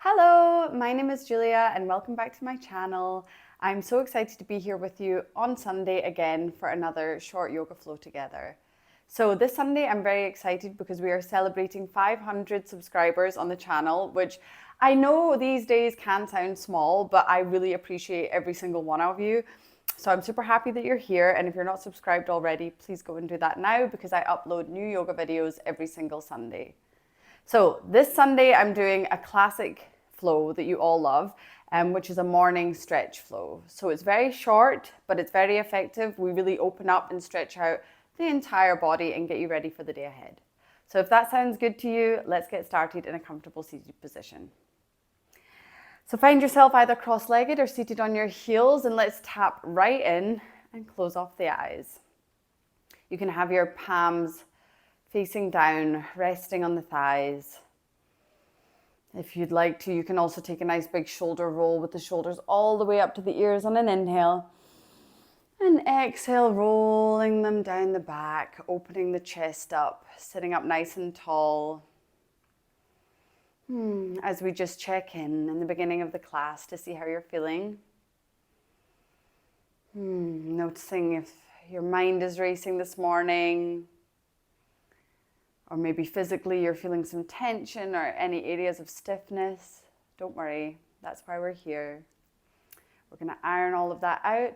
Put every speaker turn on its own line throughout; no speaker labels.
Hello, my name is Julia and welcome back to my channel. I'm so excited to be here with you on Sunday again for another short yoga flow together. So this Sunday I'm very excited because we are celebrating 500 subscribers on the channel, which I know these days can sound small, but I really appreciate every single one of you. So I'm super happy that you're here, and if you're not subscribed already, please go and do that now because I upload new yoga videos every single Sunday. So this Sunday I'm doing a classic flow that you all love, which is a morning stretch flow. So it's very short, but it's very effective. We really open up and stretch out the entire body and get you ready for the day ahead. So if that sounds good to you, let's get started in a comfortable seated position. So find yourself either cross-legged or seated on your heels, and let's tap right in and close off the eyes. You can have your palms facing down, resting on the thighs. If you'd like to, you can also take a nice big shoulder roll with the shoulders all the way up to the ears on an inhale. And exhale, rolling them down the back, opening the chest up, sitting up nice and tall. As we just check in the beginning of the class to see how you're feeling. Noticing if your mind is racing this morning, or maybe physically you're feeling some tension or any areas of stiffness. Don't worry, that's why we're here. We're going to iron all of that out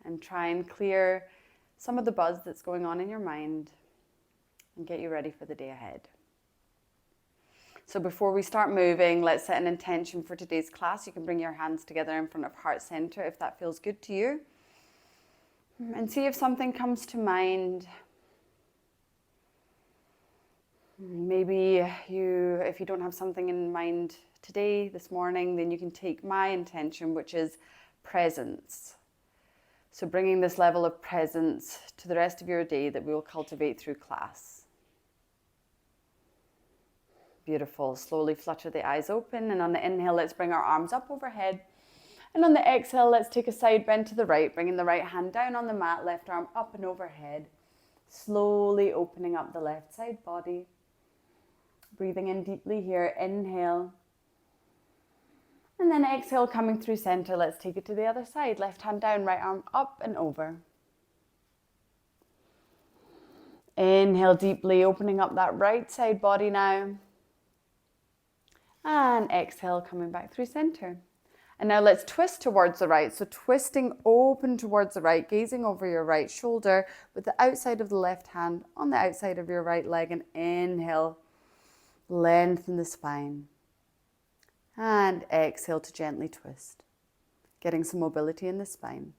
and try and clear some of the buzz that's going on in your mind and get you ready for the day ahead. So before we start moving, let's set an intention for today's class. You can bring your hands together in front of heart center if that feels good to you. And see if something comes to mind. Maybe if you don't have something in mind today, this morning, then you can take my intention, which is presence. So bringing this level of presence to the rest of your day that we will cultivate through class. Beautiful. Slowly flutter the eyes open, and on the inhale, let's bring our arms up overhead. And on the exhale, let's take a side bend to the right, bringing the right hand down on the mat, left arm up and overhead. Slowly opening up the left side body. Breathing in deeply here, inhale. And then exhale, coming through center. Let's take it to the other side. Left hand down, right arm up and over. Inhale deeply, opening up that right side body now. And exhale, coming back through center. And now let's twist towards the right. So twisting open towards the right, gazing over your right shoulder with the outside of the left hand on the outside of your right leg. And inhale. Lengthen the spine. And exhale to gently twist. Getting some mobility in the spine.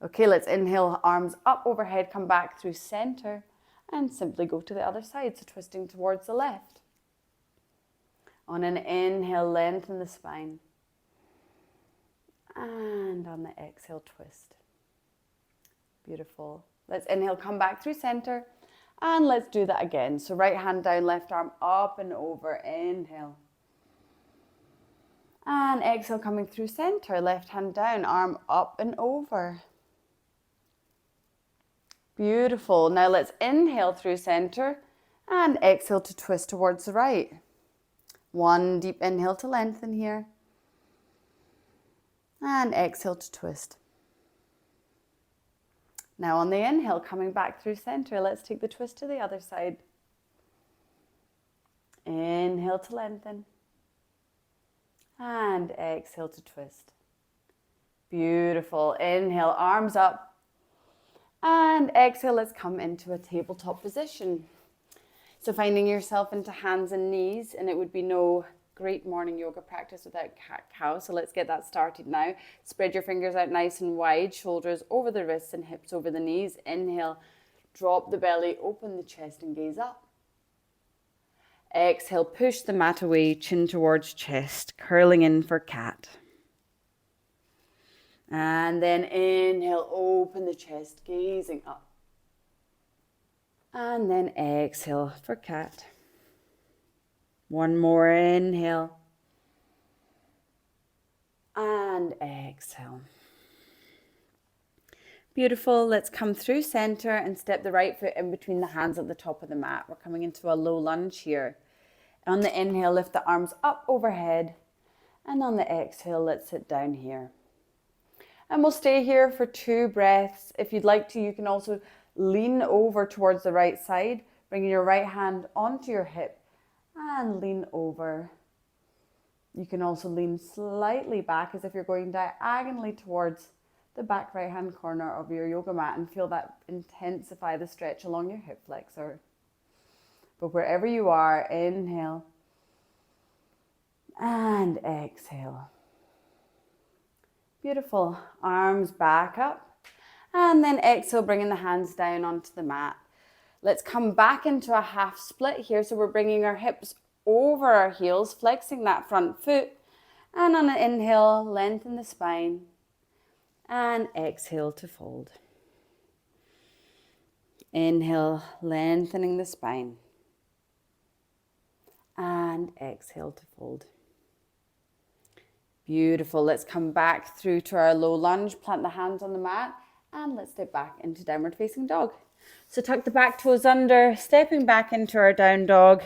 Okay, let's inhale, arms up overhead, come back through center, and simply go to the other side. So twisting towards the left. On an inhale, lengthen the spine. And on the exhale, twist. Beautiful. Let's inhale, come back through center. And let's do that again. So right hand down, left arm up and over. Inhale. And exhale, coming through center. Left hand down, arm up and over. Beautiful. Now let's inhale through center and exhale to twist towards the right. One deep inhale to lengthen here. And exhale to twist. Now on the inhale, coming back through center, let's take the twist to the other side. Inhale to lengthen. And exhale to twist. Beautiful. Inhale, arms up. And exhale, let's come into a tabletop position. So finding yourself into hands and knees, and it would be no great morning yoga practice without cat-cow. So let's get that started now. Spread your fingers out nice and wide, shoulders over the wrists and hips over the knees. Inhale, drop the belly, open the chest and gaze up. Exhale, push the mat away, chin towards chest, curling in for cat. And then inhale, open the chest, gazing up. And then exhale for cat. One more inhale. And exhale. Beautiful. Let's come through center and step the right foot in between the hands at the top of the mat. We're coming into a low lunge here. On the inhale, lift the arms up overhead. And on the exhale, let's sit down here. And we'll stay here for 2 breaths. If you'd like to, you can also lean over towards the right side, bringing your right hand onto your hip and lean over. You can also lean slightly back as if you're going diagonally towards the back right hand corner of your yoga mat and feel that intensify the stretch along your hip flexor. But wherever you are, inhale and exhale. Beautiful. Arms back up. And then exhale, bringing the hands down onto the mat. Let's come back into a half split here. So we're bringing our hips over our heels, flexing that front foot. And on an inhale, lengthen the spine. And exhale to fold. Inhale, lengthening the spine. And exhale to fold. Beautiful. Let's come back through to our low lunge, plant the hands on the mat, and let's step back into downward facing dog. So tuck the back toes under, stepping back into our down dog,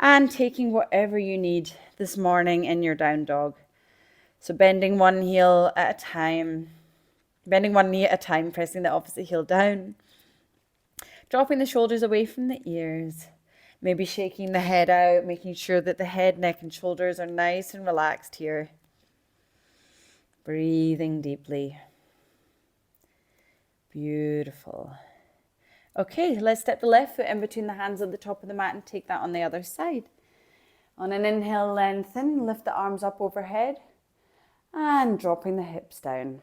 and taking whatever you need this morning in your down dog. So bending one heel at a time, bending one knee at a time, pressing the opposite heel down, dropping the shoulders away from the ears, maybe shaking the head out, making sure that the head, neck, and shoulders are nice and relaxed here. Breathing deeply. Beautiful. Okay, let's step the left foot in between the hands at the top of the mat and take that on the other side. On an inhale, lengthen, lift the arms up overhead and dropping the hips down.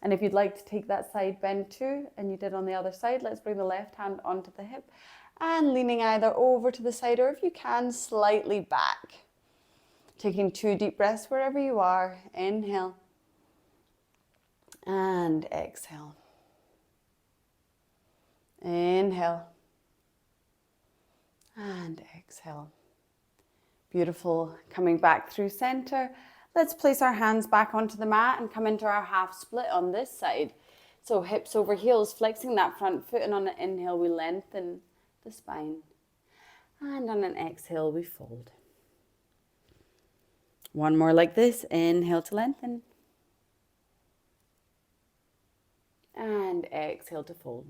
And if you'd like to take that side bend too, and you did on the other side, let's bring the left hand onto the hip and leaning either over to the side or if you can, slightly back. Taking 2 deep breaths wherever you are. Inhale and exhale. Inhale and exhale. Beautiful. Coming back through center. Let's place our hands back onto the mat and come into our half split on this side. So hips over heels, flexing that front foot, and on an inhale we lengthen the spine. And on an exhale we fold. One more like this. Inhale to lengthen. And exhale to fold.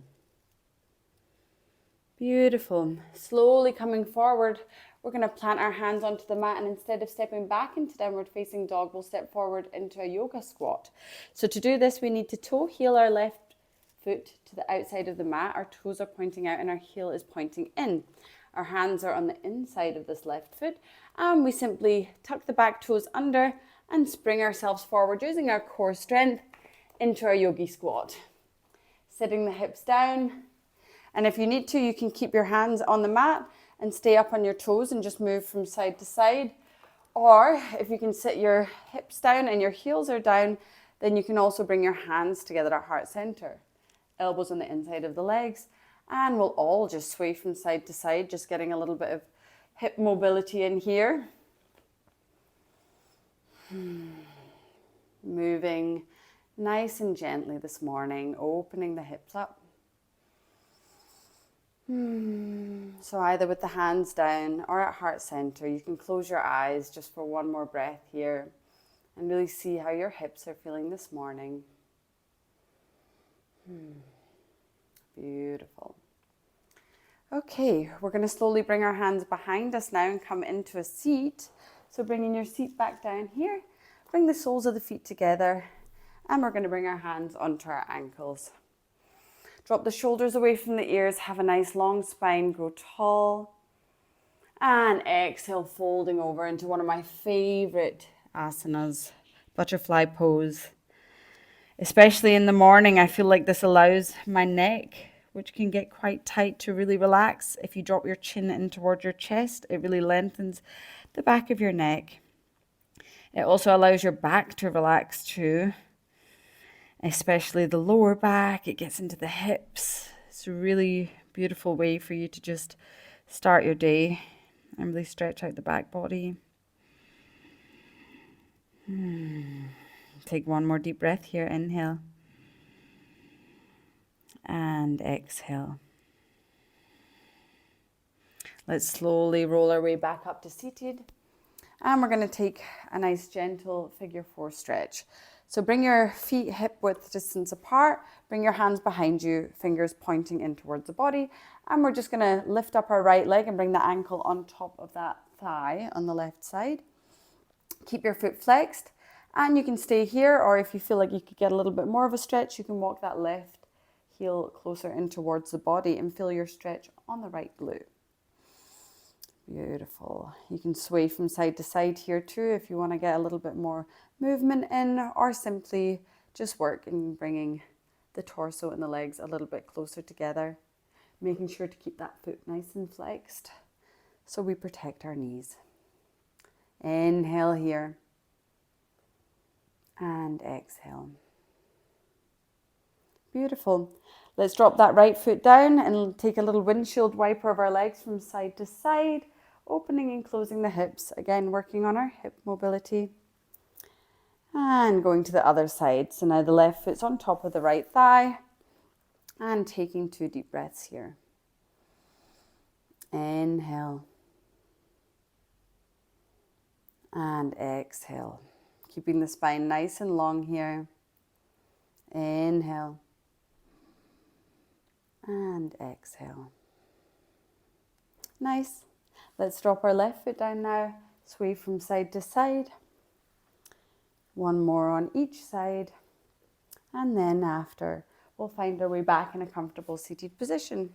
Beautiful. Slowly coming forward, we're going to plant our hands onto the mat, and instead of stepping back into downward facing dog, we'll step forward into a yoga squat. So to do this, we need to toe heel our left foot to the outside of the mat. Our toes are pointing out and our heel is pointing in. Our hands are on the inside of this left foot, and we simply tuck the back toes under and spring ourselves forward using our core strength into our yogi squat. Sitting the hips down, and if you need to, you can keep your hands on the mat and stay up on your toes and just move from side to side. Or if you can sit your hips down and your heels are down, then you can also bring your hands together at heart center. Elbows on the inside of the legs. And we'll all just sway from side to side, just getting a little bit of hip mobility in here. Moving nice and gently this morning, opening the hips up. So either with the hands down or at heart center, you can close your eyes just for one more breath here and really see how your hips are feeling this morning. Beautiful. Okay, we're going to slowly bring our hands behind us now and come into a seat. So bringing your seat back down here, bring the soles of the feet together, and we're going to bring our hands onto our ankles. Drop the shoulders away from the ears, have a nice long spine, grow tall. And exhale, folding over into one of my favorite asanas, butterfly pose. Especially in the morning, I feel like this allows my neck, which can get quite tight, to really relax. If you drop your chin in towards your chest, it really lengthens the back of your neck. It also allows your back to relax too, especially the lower back. It gets into the hips. It's a really beautiful way for you to just start your day and really stretch out the back body. Take one more deep breath here. Inhale. And exhale. Let's slowly roll our way back up to seated. And we're going to take a nice gentle figure 4 stretch. So bring your feet hip width distance apart, bring your hands behind you, fingers pointing in towards the body. And we're just going to lift up our right leg and bring the ankle on top of that thigh on the left side. Keep your foot flexed and you can stay here, or if you feel like you could get a little bit more of a stretch, you can walk that left heel closer in towards the body and feel your stretch on the right glute. Beautiful. You can sway from side to side here too if you want to get a little bit more movement in, or simply just work in bringing the torso and the legs a little bit closer together, making sure to keep that foot nice and flexed so we protect our knees. Inhale here and exhale. Beautiful. Let's drop that right foot down and take a little windshield wiper of our legs from side to side, opening and closing the hips. Again, working on our hip mobility. And going to the other side. So now the left foot's on top of the right thigh. And taking 2 deep breaths here. Inhale. And exhale. Keeping the spine nice and long here. Inhale. And exhale. Nice. Let's drop our left foot down now. Sway from side to side. One more on each side. And then after, we'll find our way back in a comfortable seated position.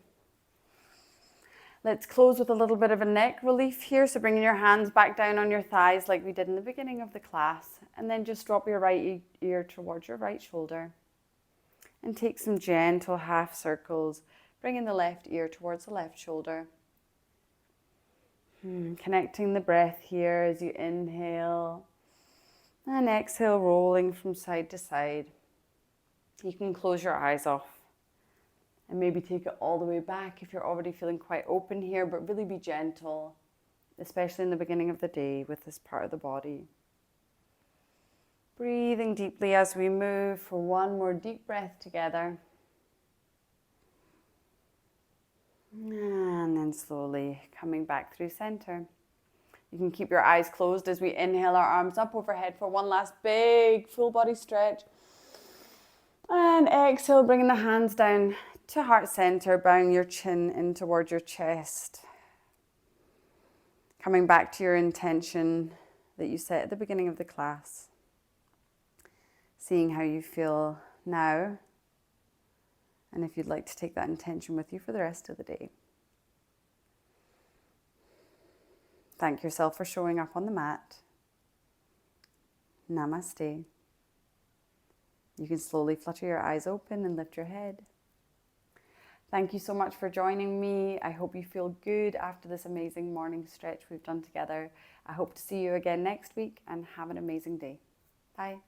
Let's close with a little bit of a neck relief here. So bringing your hands back down on your thighs like we did in the beginning of the class. And then just drop your right ear towards your right shoulder. And take some gentle half circles, bringing the left ear towards the left shoulder. Connecting the breath here as you inhale and exhale, rolling from side to side. You can close your eyes off and maybe take it all the way back if you're already feeling quite open here, but really be gentle, especially in the beginning of the day with this part of the body. Breathing deeply as we move for one more deep breath together. And then slowly coming back through center. You can keep your eyes closed as we inhale our arms up overhead for one last big full body stretch. And exhale, bringing the hands down to heart center, bowing your chin in towards your chest. Coming back to your intention that you set at the beginning of the class. Seeing how you feel now, and if you'd like to take that intention with you for the rest of the day. Thank yourself for showing up on the mat. Namaste. You can slowly flutter your eyes open and lift your head. Thank you so much for joining me. I hope you feel good after this amazing morning stretch we've done together. I hope to see you again next week and have an amazing day. Bye.